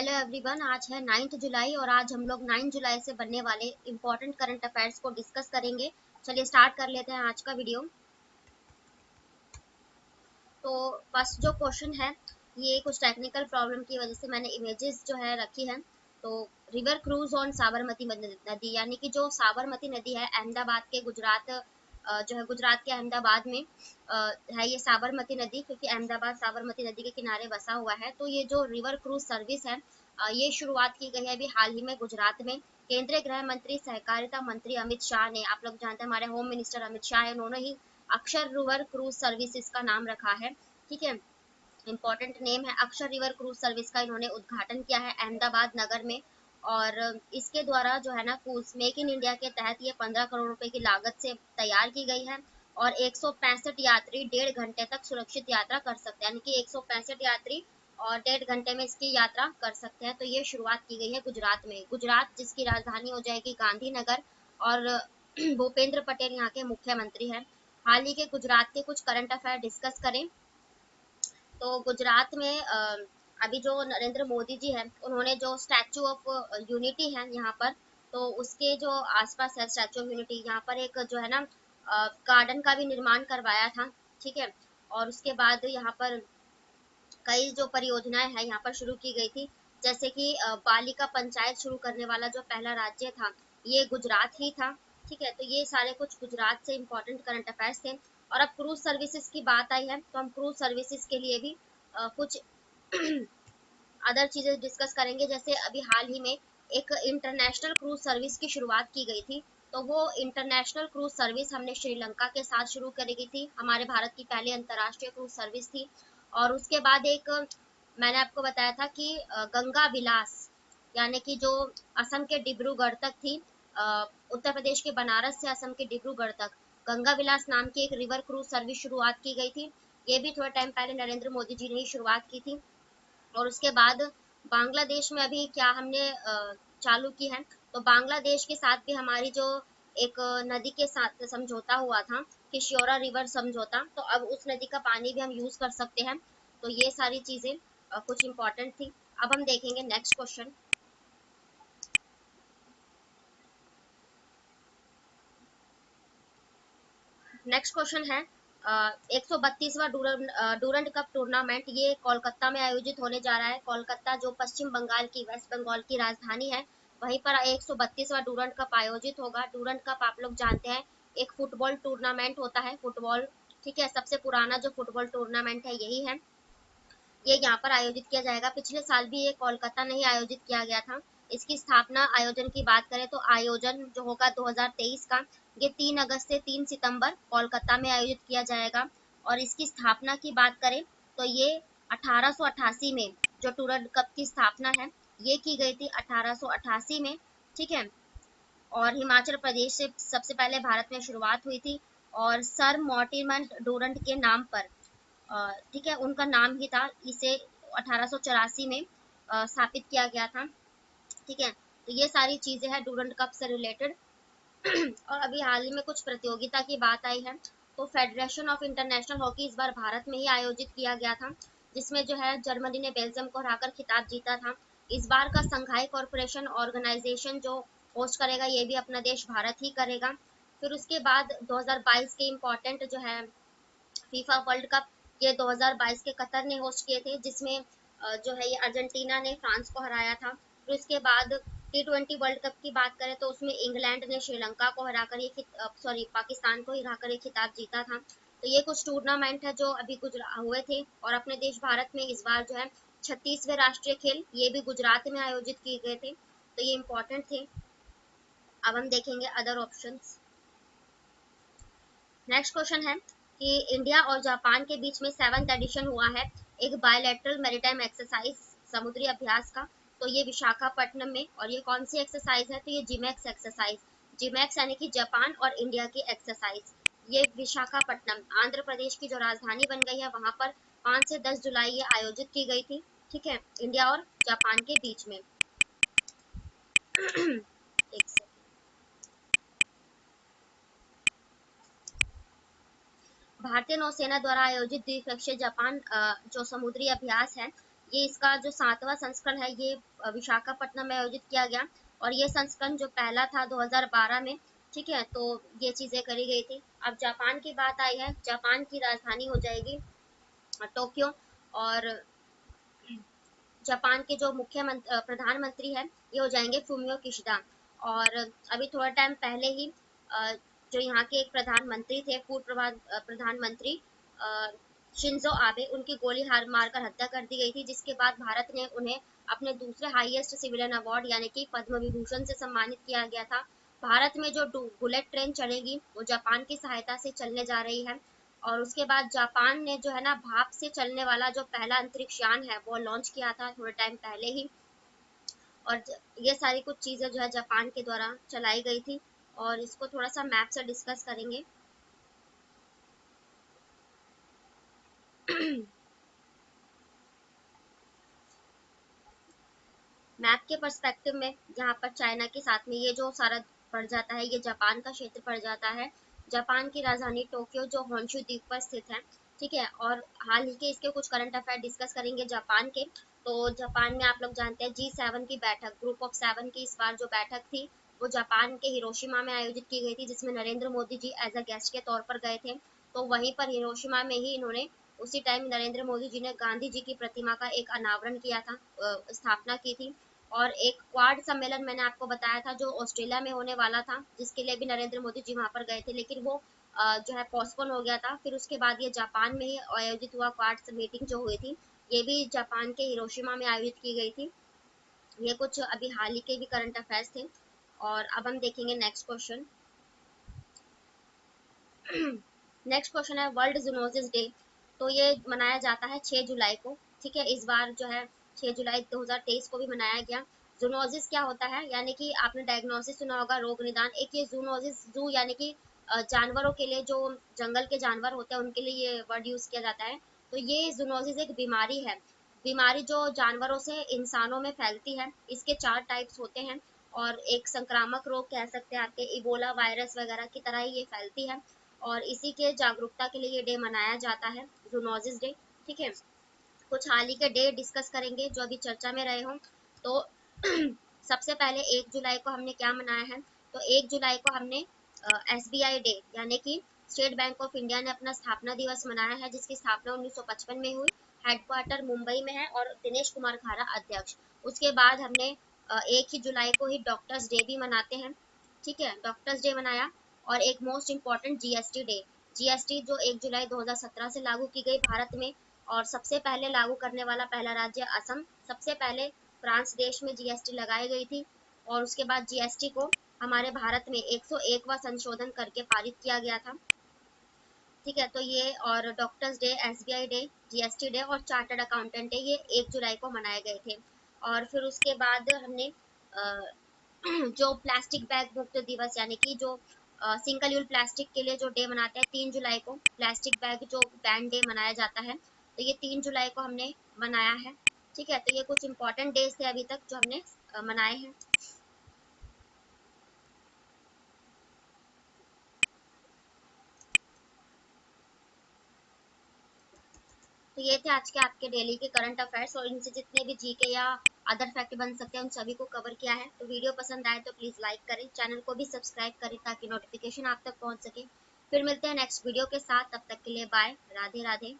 Hello everyone, आज है 9 जुलाई और आज हम लोग 9 जुलाई से बनने वाले इम्पोर्टेंट करंट अफेयर्स को डिस्कस करेंगे। चलिए स्टार्ट कर लेते हैं आज का वीडियो। तो फर्स्ट जो क्वेश्चन है, ये कुछ टेक्निकल प्रॉब्लम की वजह से मैंने इमेजेस जो है रखी है। तो रिवर क्रूज ऑन साबरमती नदी, यानी कि जो साबरमती नदी है अहमदाबाद के जो है गुजरात के अहमदाबाद में है ये साबरमती नदी, क्योंकि अहमदाबाद साबरमती नदी के किनारे बसा हुआ है। तो ये जो रिवर क्रूज सर्विस है, ये शुरुआत की गई है अभी हाल ही में गुजरात में। केंद्रीय गृह मंत्री सहकारिता मंत्री अमित शाह ने, आप लोग जानते हैं हमारे होम मिनिस्टर अमित शाह है, उन्होंने ही अक्षर रिवर क्रूज सर्विस का नाम रखा है। ठीक है, इम्पोर्टेंट नेम है। अक्षर रिवर क्रूज सर्विस का इन्होंने उद्घाटन किया है अहमदाबाद नगर में। और इसके द्वारा जो है ना, क्रूज मेक इन इंडिया के तहत ये 15 करोड़ रुपए की लागत से तैयार की गई है। और 165 यात्री 1.5 घंटे तक सुरक्षित यात्रा कर सकते हैं, यानी कि 165 यात्री और 1.5 घंटे में इसकी यात्रा कर सकते हैं। तो ये शुरुआत की गई है गुजरात में। गुजरात जिसकी राजधानी हो जाएगी गांधीनगर, और भूपेंद्र पटेल यहाँ के मुख्यमंत्री हैं। हाल ही के गुजरात के कुछ करंट अफेयर डिस्कस करें तो गुजरात में अभी जो नरेंद्र मोदी जी हैं, उन्होंने जो स्टैचू ऑफ यूनिटी है यहाँ पर, तो उसके जो आसपास है स्टैचू ऑफ यूनिटी, यहाँ पर एक जो है ना गार्डन का भी निर्माण करवाया था। ठीक है, और उसके बाद यहाँ पर कई जो परियोजनाएं हैं यहाँ पर शुरू की गई थी, जैसे कि बालिका पंचायत शुरू करने वाला जो पहला राज्य था, ये गुजरात ही था। ठीक है, तो ये सारे कुछ गुजरात से इम्पोर्टेंट करंट अफेयर्स थे। और अब क्रूज सर्विसेज की बात आई है, तो हम क्रूज सर्विसेज के लिए भी कुछ अदर चीजें डिस्कस करेंगे। जैसे अभी हाल ही में एक इंटरनेशनल क्रूज सर्विस की शुरुआत की गई थी। तो वो इंटरनेशनल क्रूज सर्विस हमने श्रीलंका के साथ शुरू करी गई थी, हमारे भारत की पहली अंतर्राष्ट्रीय क्रूज सर्विस थी। और उसके बाद एक मैंने आपको बताया था कि गंगा विलास, यानी कि जो असम के डिब्रूगढ़ तक थी, उत्तर प्रदेश के बनारस से असम के डिब्रूगढ़ तक गंगा विलास नाम की एक रिवर क्रूज सर्विस शुरुआत की गई थी। ये भी थोड़ा टाइम पहले नरेंद्र मोदी जी ने ही शुरुआत की थी। और उसके बाद बांग्लादेश में अभी क्या हमने चालू की है, तो बांग्लादेश के साथ भी हमारी जो एक नदी के साथ समझौता हुआ था, किश्योरा रिवर समझौता, तो अब उस नदी का पानी भी हम यूज कर सकते हैं। तो ये सारी चीजें कुछ इंपॉर्टेंट थी। अब हम देखेंगे नेक्स्ट क्वेश्चन। नेक्स्ट क्वेश्चन है 132वां डूरंड कप टूर्नामेंट, ये कोलकाता में आयोजित होने जा रहा है। कोलकाता जो पश्चिम बंगाल की, वेस्ट बंगाल की राजधानी है, वहीं पर 132वां डूरंड कप आयोजित होगा। डूरंड कप आप लोग जानते हैं, एक फुटबॉल टूर्नामेंट होता है, फुटबॉल। ठीक है, सबसे पुराना जो फुटबॉल टूर्नामेंट है यही है, ये यहाँ पर आयोजित किया जाएगा। पिछले साल भी ये कोलकाता में ही आयोजित किया गया था। इसकी स्थापना, आयोजन की बात करें तो आयोजन जो होगा 2023 का, ये 3 अगस्त से 3 सितंबर कोलकाता में आयोजित किया जाएगा। और इसकी स्थापना की बात करें तो ये 1888 में जो टूरंड कप की स्थापना है, ये की गई थी 1888 में। ठीक है, और हिमाचल प्रदेश से सबसे पहले भारत में शुरुआत हुई थी, और सर मॉर्टिमन डूरंड के नाम पर, ठीक है, उनका नाम ही था। इसे 1884 में स्थापित किया गया था। ठीक है, तो ये सारी चीजें हैं डूरंड कप से रिलेटेड। और अभी हाल ही में कुछ प्रतियोगिता की बात आई है, तो फेडरेशन ऑफ इंटरनेशनल हॉकी इस बार भारत में ही आयोजित किया गया था, जिसमें जो है जर्मनी ने बेल्जियम को हराकर खिताब जीता था। इस बार का संघाई कॉरपोरेशन ऑर्गेनाइजेशन जो होस्ट करेगा, ये भी अपना देश भारत ही करेगा। फिर उसके बाद 2022 के इम्पोर्टेंट जो है फीफा वर्ल्ड कप, ये 2022 के कतर ने होस्ट किए थे, जिसमें जो है ये अर्जेंटीना ने फ्रांस को हराया था। फिर उसके बाद T20 वर्ल्ड कप की बात करें तो उसमें इंग्लैंड ने श्रीलंका को हराकर ये पाकिस्तान को हराकर ये खिताब जीता था। तो ये कुछ टूर्नामेंट है जो अभी गुजरा हुए थे। और अपने देश भारत में इस बार जो है 36वें राष्ट्रीय खेल, ये भी गुजरात में आयोजित किए गए थे। तो ये इम्पोर्टेंट थे। अब हम देखेंगे अदर ऑप्शंस। नेक्स्ट क्वेश्चन है कि इंडिया और जापान के बीच में 7th एडिशन हुआ है एक बायलैटरल मैरीटाइम एक्सरसाइज, समुद्री अभ्यास का। तो ये विशाखापट्टनम में, और ये कौन सी एक्सरसाइज है, तो ये जिमैक्स एक्सरसाइज। जिमैक्स यानी कि जापान और इंडिया की एक्सरसाइज। ये विशाखापट्टनम आंध्र प्रदेश की जो राजधानी बन गई है, वहां पर 5 से 10 जुलाई ये आयोजित की गई थी। ठीक है, इंडिया और जापान के बीच में। एक सेकंड। भारतीय नौसेना द्वारा आयोजित द्विपक्षीय जापान जो समुद्री अभ्यास है, ये इसका जो 7वां संस्करण है ये विशाखापट्टनम में आयोजित किया गया, और ये संस्करण जो पहला था 2012 में। ठीक है, तो ये चीज़ें करी गई थी। अब जापान की बात आई है, जापान की राजधानी हो जाएगी टोक्यो। और जापान के जो प्रधानमंत्री है ये हो जाएंगे फूमियो किशिदा। और अभी थोड़ा टाइम पहले ही जो यहाँ के एक प्रधानमंत्री थे, प्रधानमंत्री शिंजो आबे, उनकी गोली हार मारकर हत्या कर दी गई थी, जिसके बाद भारत ने उन्हें अपने दूसरे हाईएस्ट सिविलियन अवार्ड यानी कि पद्म विभूषण से सम्मानित किया गया था। भारत में जो बुलेट ट्रेन चलेगी वो जापान की सहायता से चलने जा रही है। और उसके बाद जापान ने जो है ना भाप से चलने वाला जो पहला अंतरिक्ष यान है वो लॉन्च किया था थोड़े टाइम पहले ही। और ये सारी कुछ चीज़ें जो है जापान के द्वारा चलाई गई थी। और इसको थोड़ा सा मैप से डिस्कस करेंगे। मैप के पर्सपेक्टिव में यहाँ पर चाइना के साथ में ये जो सारा पड़ जाता है ये जापान का क्षेत्र पड़ जाता है। जापान की राजधानी टोक्यो जो होन्शु द्वीप पर स्थित है। ठीक है, और हाल ही के इसके कुछ करंट अफेयर डिस्कस करेंगे जापान के। तो जापान में आप लोग जानते हैं G7 की बैठक, ग्रुप ऑफ 7 की इस बार जो बैठक थी वो जापान के हिरोशिमा में आयोजित की गई थी, जिसमें Narendra Modi ji as a guest के तौर पर गए थे। तो वहीं पर हिरोशिमा में ही इन्होंने उसी टाइम नरेंद्र मोदी जी ने गांधी जी की प्रतिमा का एक अनावरण किया था, स्थापना की थी। और एक क्वाड सम्मेलन मैंने आपको बताया था जो ऑस्ट्रेलिया में होने वाला था, जिसके लिए भी नरेंद्र मोदी जी वहां पर गए थे, लेकिन वो जो है पोस्टपोन हो गया था। फिर उसके बाद ये जापान में ही आयोजित हुआ, क्वाड मीटिंग जो हुई थी ये भी जापान के हिरोशिमा में आयोजित की गई थी। ये कुछ अभी हाल ही के भी करंट अफेयर्स थे। और अब हम देखेंगे नेक्स्ट क्वेश्चन। नेक्स्ट क्वेश्चन है वर्ल्ड जूनोसिस डे। तो ये मनाया जाता है 6 जुलाई को। ठीक है, इस बार जो है 6 जुलाई 2023 को भी मनाया गया। जूनोसिस क्या होता है, यानी कि आपने डायग्नोसिस सुना होगा, रोग निदान। एक ये जूनोसिस, जू यानी कि जानवरों के लिए, जो जंगल के जानवर होते हैं उनके लिए ये वर्ड यूज किया जाता है। तो ये जूनोसिस एक बीमारी है, बीमारी जो जानवरों से इंसानों में फैलती है। इसके 4 टाइप्स होते हैं, और एक संक्रामक रोग कह सकते हैं आपके इबोला वायरस वगैरह की तरह ही ये फैलती है। और इसी के जागरूकता के लिए ये डे मनाया जाता है, जूनोसिस डे। ठीक है, कुछ हाल ही के डे डिस्कस करेंगे जो अभी चर्चा में रहे हों। तो सबसे पहले 1 जुलाई को हमने क्या मनाया है, तो 1 जुलाई को हमने SBI डे यानी कि स्टेट बैंक ऑफ इंडिया ने अपना स्थापना दिवस मनाया है, जिसकी स्थापना 1955 में हुई। हेडक्वार्टर मुंबई में है और दिनेश कुमार खारा अध्यक्ष। उसके बाद हमने 1 ही जुलाई को ही डॉक्टर्स डे भी मनाते हैं। ठीक है, डॉक्टर्स डे मनाया। और एक most important GST day, GST जो 1 जुलाई 2017 से लागू की गई भारत में। और सबसे पहले लागू करने वाला पहला राज्य असम, सबसे पहले फ्रांस देश में GST लगाई गई थी। और उसके बाद GST को हमारे भारत में 101वां संशोधन करके पारित किया गया था। ठीक है, तो ये और doctors day, SBI day, GST day और चार्टर्ड अकाउंटेंट डे ये 1 जुलाई को मनाए गए थे। और फिर उसके बाद हमने जो प्लास्टिक बैग मुक्त दिवस यानी कि जो सिंगल यूज प्लास्टिक के लिए जो डे मनाते हैं 3 जुलाई को, प्लास्टिक बैग जो बैन डे मनाया जाता है, तो ये 3 जुलाई को हमने मनाया है। ठीक है, तो ये कुछ इंपॉर्टेंट डेज थे अभी तक जो हमने मनाए हैं। तो ये थे आज के आपके डेली के करंट अफेयर्स, और इनसे जितने भी जीके या अदर फैक्ट बन सकते हैं उन सभी को कवर किया है। तो वीडियो पसंद आए तो प्लीज़ लाइक करें, चैनल को भी सब्सक्राइब करें ताकि नोटिफिकेशन आप तक पहुंच सके। फिर मिलते हैं नेक्स्ट वीडियो के साथ, तब तक के लिए बाय, राधे राधे।